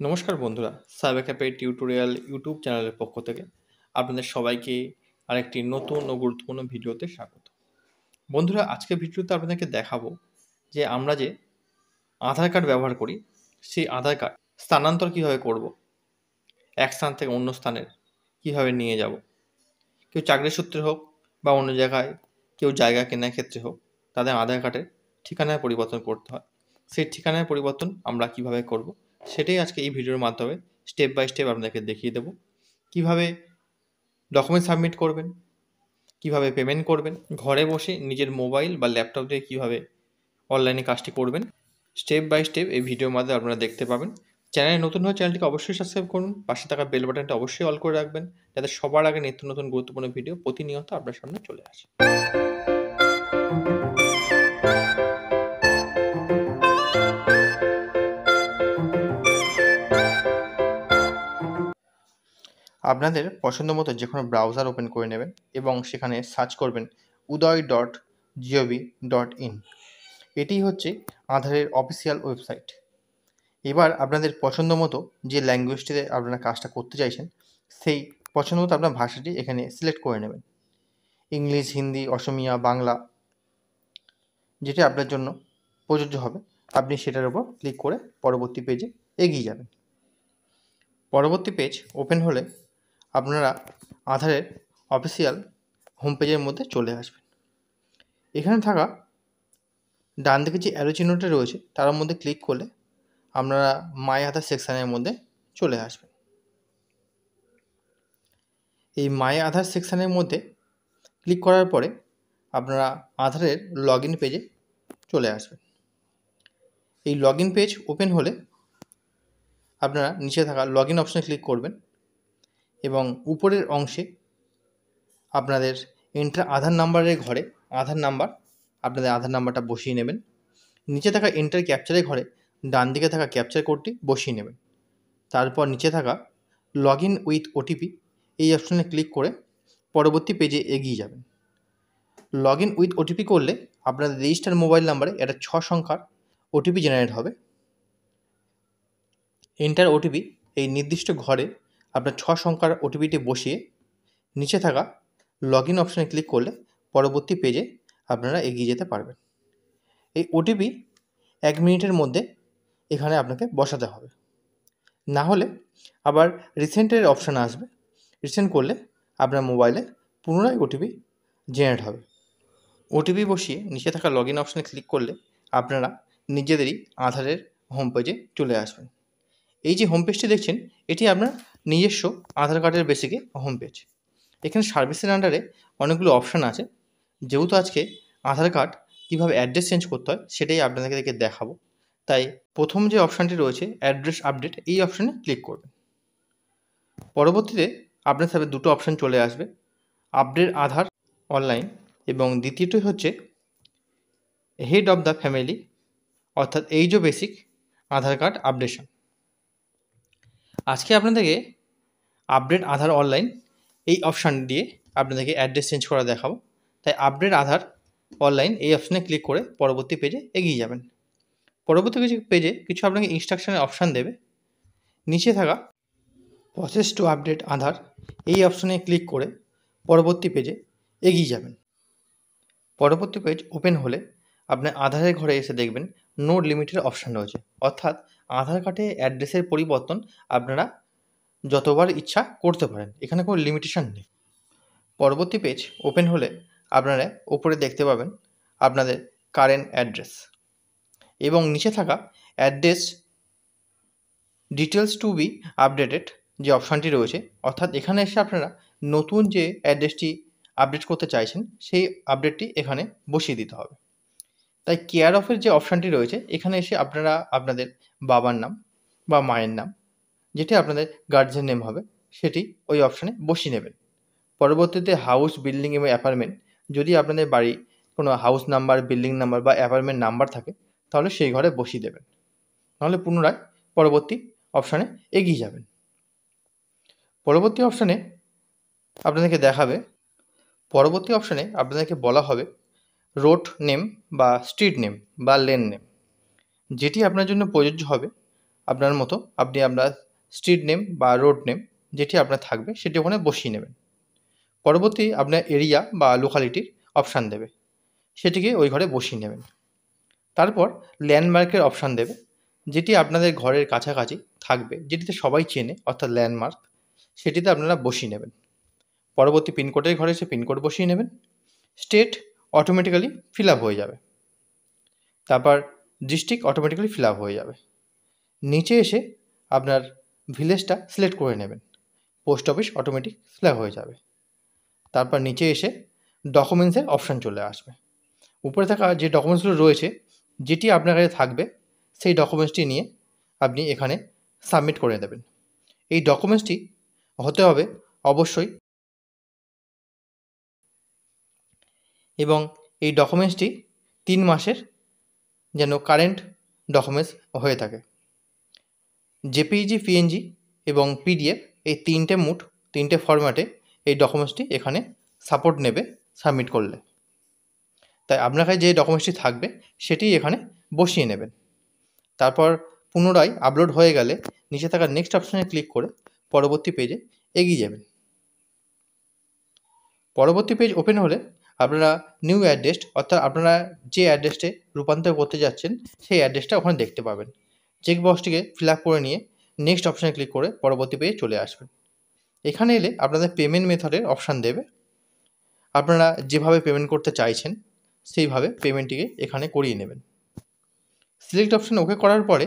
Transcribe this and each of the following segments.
নমস্কার বন্ধুরা, cyber cafe tutorial YouTube চ্যানেলের পক্ষ থেকে আপনাদের সবাইকে আরেকটি নতুন ও গুরুত্বপূর্ণ ভিডিওতে স্বাগত। বন্ধুরা, আজকের ভিডিওতে আপনাদেরকে দেখাবো যে আমরা যে আধার কার্ড ব্যবহার করি, সেই আধার কার্ড স্থানান্তর কীভাবে করব, এক স্থান থেকে অন্য স্থানের কীভাবে নিয়ে যাব। কেউ চাকরির সূত্রে হোক বা অন্য জায়গায় কেউ জায়গা কেনার ক্ষেত্রে হোক, তাদের আধার কার্ডের ঠিকানায় পরিবর্তন করতে হয়। সেই ঠিকানায় পরিবর্তন আমরা কিভাবে করব, সেটাই আজকে এই ভিডিওর মাধ্যমে স্টেপ বাই স্টেপ আপনাদেরকে দেখিয়ে দেব। কিভাবে ডকুমেন্ট সাবমিট করবেন, কিভাবে পেমেন্ট করবেন, ঘরে বসে নিজের মোবাইল বা ল্যাপটপ দিয়ে কীভাবে অনলাইনে কাজটি করবেন, স্টেপ বাই স্টেপ এই ভিডিওর মাধ্যমে আপনারা দেখতে পাবেন। চ্যানেলে নতুন হয়ে চ্যানেলটিকে অবশ্যই সাবস্ক্রাইব করুন, পাশে থাকা বেল বাটনটা অবশ্যই অল করে রাখবেন, যাতে সবার আগে নিত্য নতুন গুরুত্বপূর্ণ ভিডিও প্রতিনিয়ত আপনার সামনে চলে আসে। আপনাদের পছন্দ মতো যে কোনো ব্রাউজার ওপেন করে নেবেন এবং সেখানে সার্চ করবেন udoy.gov.in। এটি হচ্ছে আধারের অফিসিয়াল ওয়েবসাইট। এবার আপনাদের পছন্দ মতো যে ল্যাঙ্গুয়েজটিতে আপনারা কাজটা করতে চাইছেন, সেই পছন্দ মতো আপনার ভাষাটি এখানে সিলেক্ট করে নেবেন। ইংলিশ, হিন্দি, অসমিয়া, বাংলা, যেটি আপনার জন্য প্রযোজ্য হবে আপনি সেটার উপর ক্লিক করে পরবর্তী পেজে এগিয়ে যাবেন। পরবর্তী পেজ ওপেন হলে আপনারা আধারের অফিসিয়াল হোম পেজের মধ্যে চলে আসবেন। এখানে থাকা ডান দিকে যে অ্যারো চিহ্নটা রয়েছে তার মধ্যে ক্লিক করলে আপনারা মাই আধার সেকশানের মধ্যে চলে আসবেন। এই মাই আধার সেকশানের মধ্যে ক্লিক করার পরে আপনারা আধারের লগ ইন পেজে চলে আসবেন। এই লগ ইন পেজ ওপেন হলে আপনারা নিচে থাকা লগ ইন অপশানে ক্লিক করবেন এবং উপরের অংশে আপনাদের এন্টার আধার নাম্বারের ঘরে আপনাদের আধার নাম্বারটা বসিয়ে নেবেন। নিচে থাকা এন্টার ক্যাপচারের ঘরে ডান দিকে থাকা ক্যাপচার কোডটি বসিয়ে নেবেন। তারপর নিচে থাকা লগ ইন উইথ ওটিপি এই অপশানে ক্লিক করে পরবর্তী পেজে এগিয়ে যাবেন। লগ ইন উইথ ওটিপি করলে আপনাদের রেজিস্টার মোবাইল নাম্বারে একটা 6 সংখ্যার ওটিপি জেনারেট হবে। এন্টার ওটিপি এই নির্দিষ্ট ঘরে আপনার 6 সংখ্যার ওটিপিটি বসিয়ে নিচে থাকা লগ ইন অপশানে ক্লিক করলে পরবর্তী পেজে আপনারা এগিয়ে যেতে পারবেন। এই ওটিপি 1 মিনিটের মধ্যে এখানে আপনাকে বসাতে হবে, না হলে আবার রিসেন্টের অপশান আসবে। রিসেন্ট করলে আপনার মোবাইলে পুনরায় ওটিপি জেনারেট হবে। ওটিপি বসিয়ে নিচে থাকা লগ ইন অপশানে ক্লিক করলে আপনারা নিজেদেরই আধারের হোম পেজে চলে আসবেন। এই যে হোম পেজটি দেখছেন, এটি আপনার নিজস্ব আধার কার্ডের বেসিকে হোম পেজ। এখানে সার্ভিসের আন্ডারে অনেকগুলো অপশান আছে। যেহেতু আজকে আধার কার্ড কীভাবে অ্যাড্রেস চেঞ্জ করতে হয় সেটাই আপনাদেরকে দেখাবো, তাই প্রথম যে অপশানটি রয়েছে অ্যাড্রেস আপডেট, এই অপশানে ক্লিক করবেন। পরবর্তীতে আপনার সাথে দুটো অপশান চলে আসবে, আপডেট আধার অনলাইন এবং দ্বিতীয়টি হচ্ছে হেড অফ দ্য ফ্যামিলি, অর্থাৎ এইজও বেসিক আধার কার্ড আপডেশন। আজকে আপনাদেরকে আপডেট আধার অনলাইন এই অপশান দিয়ে আপনাদেরকে অ্যাড্রেস চেঞ্জ করা দেখাবো, তাই আপডেট আধার অনলাইন এই অপশানে ক্লিক করে পরবর্তী পেজে এগিয়ে যাবেন। পরবর্তী পেজে কিছু আপনাকে ইনস্ট্রাকশনের অপশান দেবে। নিচে থাকা প্রসেস টু আপডেট আধার এই অপশানে ক্লিক করে পরবর্তী পেজে এগিয়ে যাবেন। পরবর্তী পেজ ওপেন হলে আপনার আধারের ঘরে এসে দেখবেন নো লিমিটের অপশান রয়েছে, অর্থাৎ আধার কার্ডে অ্যাড্রেসের পরিবর্তন আপনারা যতবার ইচ্ছা করতে পারেন, এখানে কোনো লিমিটেশন নেই। পরবর্তী পেজ ওপেন হলে আপনারা ওপরে দেখতে পাবেন আপনাদের কারেন্ট অ্যাড্রেস এবং নিচে থাকা address details two B updated যে অপশানটি রয়েছে, অর্থাৎ এখানে এসে আপনারা নতুন যে অ্যাড্রেসটি আপডেট করতে চাইছেন সেই আপডেটটি এখানে বসিয়ে দিতে হবে। তাই কেয়ার অফের যে অপশানটি রয়েছে এখানে এসে আপনারা আপনাদের বাবার নাম বা মায়ের নাম, যেটি আপনাদের গার্জিয়ান নেম হবে, সেটি ওই অপশানে বসিয়ে নেবেন। পরবর্তীতে হাউস, বিল্ডিং এবং অ্যাপার্টমেন্ট, যদি আপনাদের বাড়ি কোনো হাউস নাম্বার, বিল্ডিং নাম্বার বা অ্যাপার্টমেন্ট নাম্বার থাকে তাহলে সেই ঘরে বসিয়ে দেবেন, নাহলে পুনরায় পরবর্তী অপশানে এগিয়ে যাবেন। পরবর্তী অপশানে আপনাদেরকে বলা হবে রোড নেম বা স্ট্রিট নেম বা লেন নেম, যেটি আপনার জন্য প্রযোজ্য হবে আপনার মতো আপনার স্ট্রিট নেম বা রোড নেম যেটি আপনার থাকবে সেটি ওখানে বসিয়ে নেবেন। পরবর্তী আপনার এরিয়া বা লোকালিটির অপশান দেবে, সেটিকে ওই ঘরে বসিয়ে নেবেন। তারপর ল্যান্ডমার্কের অপশান দেবে, যেটি আপনাদের ঘরের কাছাকাছি থাকবে, যেটিতে সবাই চেনে অর্থাৎ ল্যান্ডমার্ক, সেটিতে আপনারা বসিয়ে নেবেন। পরবর্তী পিনকোডের ঘরে এসে পিনকোড বসিয়ে নেবেন। স্টেট অটোমেটিক্যালি ফিল আপ হয়ে যাবে। তারপর ডিস্ট্রিক্ট অটোমেটিক্যালি ফিল আপ হয়ে যাবে। নিচে এসে আপনার ভিলেজটা সিলেক্ট করে নেবেন। Post office automatic fill up হয়ে যাবে। তারপর নিচে এসে ডকুমেন্টসের অপশান চলে আসবে। উপরে থাকা যে ডকুমেন্টসগুলো রয়েছে, যেটি আপনার কাছে থাকবে সেই ডকুমেন্টসটি নিয়ে আপনি এখানে সাবমিট করে দেবেন। এই ডকুমেন্টসটি হতে হবে অবশ্যই, এবং এই ডকুমেন্টসটি 3 মাসের যেন কারেন্ট ডকুমেন্টস হয়ে থাকে। জেপিইজি, পিএনজি এবং পিডিএফ এই তিনটে ফরম্যাটে এই ডকুমেন্টসটি এখানে সাপোর্ট নেবে সাবমিট করলে। তাই আপনার কাছে যে ডকুমেন্টসটি থাকবে সেটি এখানে বসিয়ে নেবেন। তারপর পুনরায় আপলোড হয়ে গেলে নিচে থাকা নেক্সট অপশানে ক্লিক করে পরবর্তী পেজে এগিয়ে যাবেন। পরবর্তী পেজ ওপেন হলে আপনারা নিউ অ্যাড্রেস অর্থাৎ আপনারা যে অ্যাড্রেসে রূপান্তর করতে যাচ্ছেন সেই অ্যাড্রেসটা ওখানে দেখতে পাবেন। চেকবক্সটিকে ফিল আপ করে নিয়ে নেক্সট অপশানে ক্লিক করে পরবর্তী পেজে চলে আসবেন। এখানে এলে আপনাদের পেমেন্ট মেথডের অপশান দেবে। আপনারা যেভাবে পেমেন্ট করতে চাইছেন সেইভাবে পেমেন্টটিকে এখানে করিয়ে নেবেন। সিলেক্ট অপশান ওকে করার পরে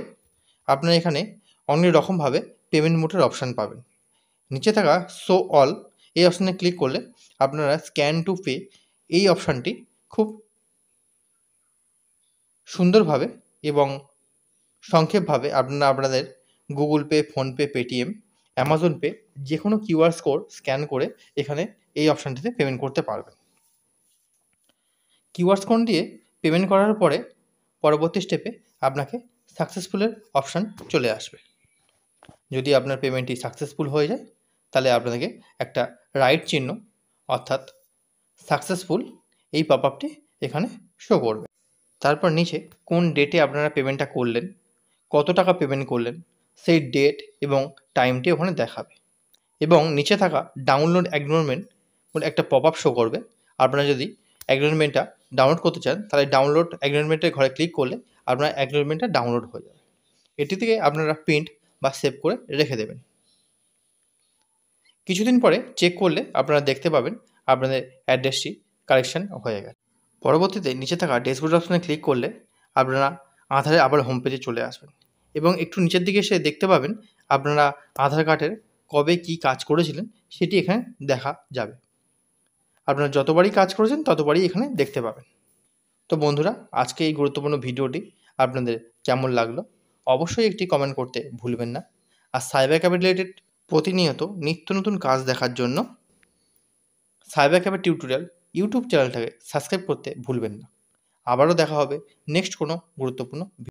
আপনারা এখানে অনেক রকমভাবে পেমেন্ট মোডের অপশান পাবেন। নিচে থাকা শো অল এই অপশানে ক্লিক করলে আপনারা স্ক্যান টু পে এই অপশানটি খুব সুন্দরভাবে এবং সংক্ষেপভাবে আপনারা আপনাদের Google pay, PhonePe, Paytm, Amazon pay যে কোনো কিউআর কোড স্ক্যান করে এখানে এই অপশানটিতে পেমেন্ট করতে পারবেন। কিউআর কোড দিয়ে পেমেন্ট করার পরে পরবর্তী স্টেপে আপনাকে সাকসেসফুলের অপশান চলে আসবে। যদি আপনার পেমেন্টটি সাকসেসফুল হয়ে যায় তাহলে আপনাদেরকে একটা রাইট চিহ্ন অর্থাৎ সাকসেসফুল এই পপ আপটি এখানে শো করবে। তারপর নিচে কোন ডেটে আপনারা পেমেন্টটা করলেন, কত টাকা পেমেন্ট করলেন সেই ডেট এবং টাইমটি ওখানে দেখাবে, এবং নিচে থাকা ডাউনলোড অ্যাকনলেজমেন্ট বলে একটা পপ আপ শো করবে। আপনারা যদি অ্যাকনলেজমেন্টটা ডাউনলোড করতে চান তাহলে ডাউনলোড অ্যাকনলেজমেন্টের ঘরে ক্লিক করলে আপনার অ্যাকনলেজমেন্টটা ডাউনলোড হয়ে যাবে। এটি থেকে আপনারা প্রিন্ট বা সেভ করে রেখে দেবেন। কিছুদিন পরে চেক করলে আপনারা দেখতে পাবেন আপনাদের অ্যাড্রেসটি কারেকশান হয়ে গেছে। পরবর্তীতে নিচে থাকা ড্যাশবোর্ড অপশানে ক্লিক করলে আপনারা আধারে আবার হোম পেজে চলে আসবেন, এবং একটু নিচের দিকে এসে দেখতে পাবেন আপনারা আধার কার্ডের কবে কী কাজ করেছিলেন সেটি এখানে দেখা যাবে। আপনারা যতবারই কাজ করেছেন ততবারই এখানে দেখতে পাবেন। তো বন্ধুরা, আজকে এই গুরুত্বপূর্ণ ভিডিওটি আপনাদের কেমন লাগলো অবশ্যই একটি কমেন্ট করতে ভুলবেন না। আর সাইবার ক্যাফে রিলেটেড প্রতিনিয়ত নিত্য নতুন কাজ দেখার জন্য সাইবার ক্যাফে টিউটোরিয়াল ইউটিউব চ্যানেলটাকে সাবস্ক্রাইব করতে ভুলবেন না। আবারও দেখা হবে নেক্সট কোনো গুরুত্বপূর্ণ